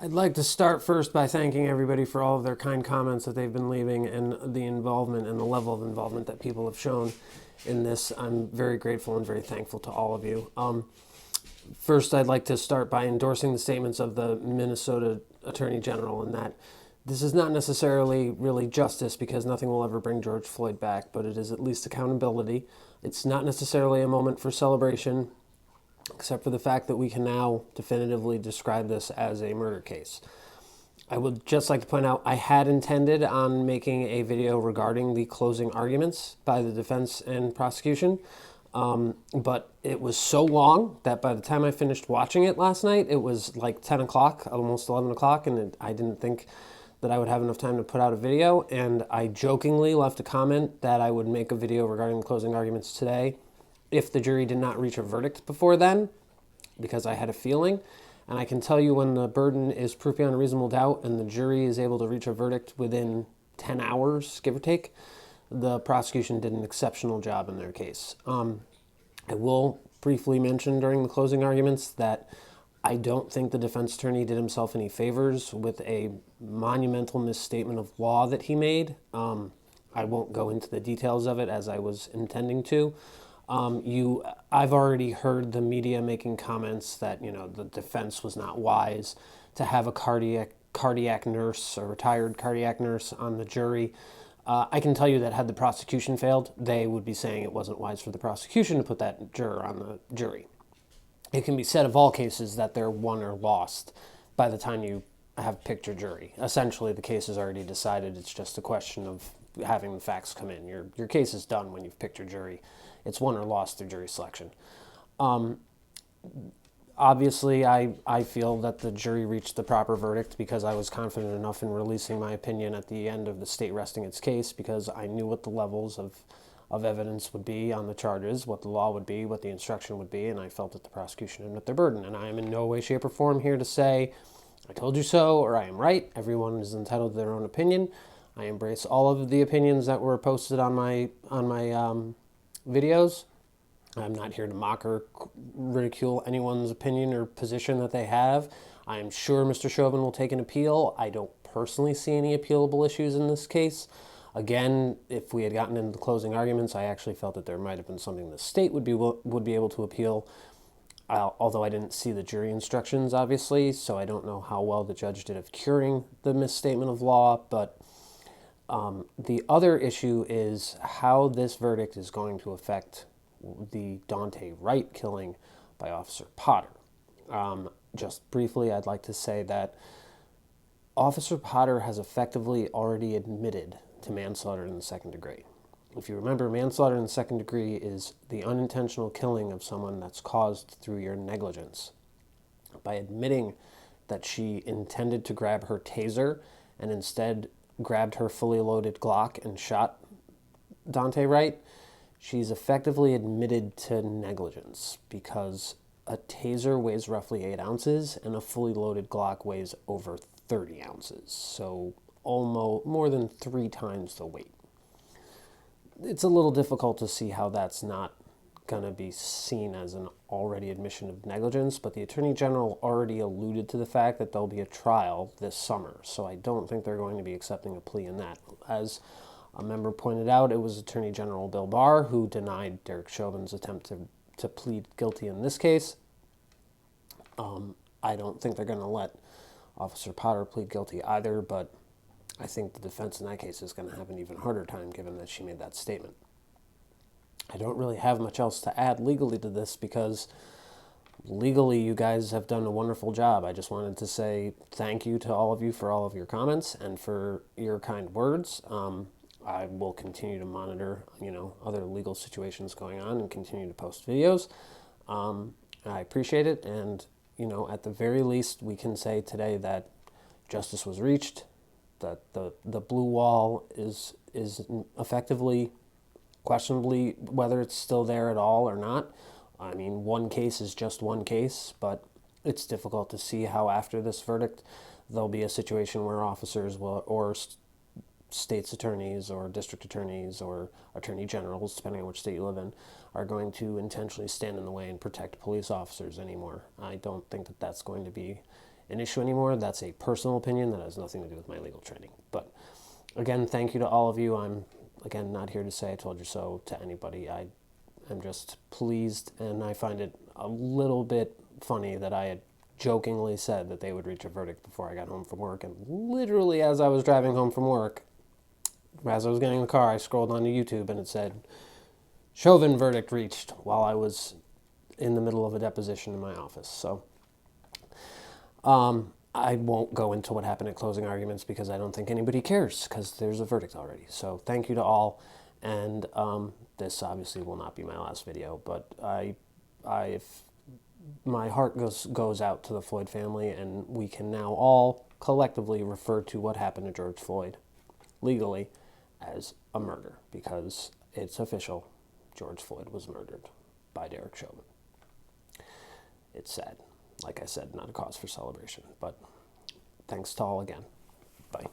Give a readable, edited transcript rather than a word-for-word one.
I'd like to start first by thanking everybody for all of their kind comments that they've been leaving and the involvement and the level of involvement that people have shown in this. I'm very grateful and very thankful to all of you. First, I'd like to start by endorsing the statements of the Minnesota Attorney General in that this is not necessarily really justice because nothing will ever bring George Floyd back, but it is at least accountability. It's not necessarily a moment for celebration, except for the fact that we can now definitively describe this as a murder case. I would just like to point out I had intended on making a video regarding the closing arguments by the defense and prosecution, but it was so long that by the time I finished watching it last night, it was like 10 o'clock, almost 11 o'clock, and I didn't think that I would have enough time to put out a video, and I jokingly left a comment that I would make a video regarding the closing arguments today if the jury did not reach a verdict before then, because I had a feeling. And I can tell you when the burden is proof beyond a reasonable doubt and the jury is able to reach a verdict within 10 hours, give or take, the prosecution did an exceptional job in their case. I will briefly mention during the closing arguments that I don't think the defense attorney did himself any favors with a monumental misstatement of law that he made. I won't go into the details of it as I was intending to. I've already heard the media making comments that, the defense was not wise to have a cardiac nurse, a retired cardiac nurse on the jury. I can tell you that had the prosecution failed, they would be saying it wasn't wise for the prosecution to put that juror on the jury. It can be said of all cases that they're won or lost by the time you have picked your jury. Essentially, the case is already decided. It's just a question of having the facts come in. Your case is done when you've picked your jury. It's won or lost through jury selection. Obviously, I feel that the jury reached the proper verdict because I was confident enough in releasing my opinion at the end of the state resting its case because I knew what the levels of evidence would be on the charges, what the law would be, what the instruction would be, and I felt that the prosecution had met their burden. And I am in no way, shape, or form here to say, I told you so, or I am right. Everyone is entitled to their own opinion. I embrace all of the opinions that were posted on my videos. I'm not here to mock or ridicule anyone's opinion or position that they have. I am sure Mr. Chauvin will take an appeal. I don't personally see any appealable issues in this case. Again, if we had gotten into the closing arguments, I actually felt that there might have been something the state would be able to appeal, although I didn't see the jury instructions, obviously, so I don't know how well the judge did of curing the misstatement of law, but the other issue is how this verdict is going to affect the Dante Wright killing by Officer Potter. Just briefly, I'd like to say that Officer Potter has effectively already admitted to manslaughter in the second degree. If you remember, manslaughter in the second degree is the unintentional killing of someone that's caused through your negligence. By admitting that she intended to grab her taser and instead grabbed her fully loaded Glock and shot Dante Wright, she's effectively admitted to negligence because a taser weighs roughly 8 ounces and a fully loaded Glock weighs over 30 ounces, so almost more than 3 times the weight. It's a little difficult to see how that's not going to be seen as an already admission of negligence, but the Attorney General already alluded to the fact that there'll be a trial this summer, so I don't think they're going to be accepting a plea in that. As a member pointed out, it was Attorney General Bill Barr who denied Derek Chauvin's attempt to plead guilty in this case. I don't think they're going to let Officer Potter plead guilty either, but I think the defense in that case is going to have an even harder time given that she made that statement. I don't really have much else to add legally to this because legally you guys have done a wonderful job. I just wanted to say thank you to all of you for all of your comments and for your kind words. I will continue to monitor, other legal situations going on and continue to post videos. I appreciate it, and at the very least, we can say today that justice was reached, that the blue wall is effectively, questionably, whether it's still there at all or not. I mean, one case is just one case, but it's difficult to see how after this verdict there'll be a situation where officers or state's attorneys or district attorneys or attorney generals, depending on which state you live in, are going to intentionally stand in the way and protect police officers anymore. I don't think that that's going to be an issue anymore. That's a personal opinion that has nothing to do with my legal training. But again, thank you to all of you. I'm, again, not here to say I told you so to anybody. I'm just pleased, and I find it a little bit funny that I had jokingly said that they would reach a verdict before I got home from work, and literally as I was driving home from work, as I was getting in the car, I scrolled onto YouTube and it said, Chauvin verdict reached, while I was in the middle of a deposition in my office. So I won't go into what happened at closing arguments because I don't think anybody cares because there's a verdict already. So thank you to all, and this obviously will not be my last video, but my heart goes out to the Floyd family, and we can now all collectively refer to what happened to George Floyd legally as a murder, because it's official. George Floyd was murdered by Derek Chauvin. It's sad. Like I said, not a cause for celebration, but thanks to all again. Bye.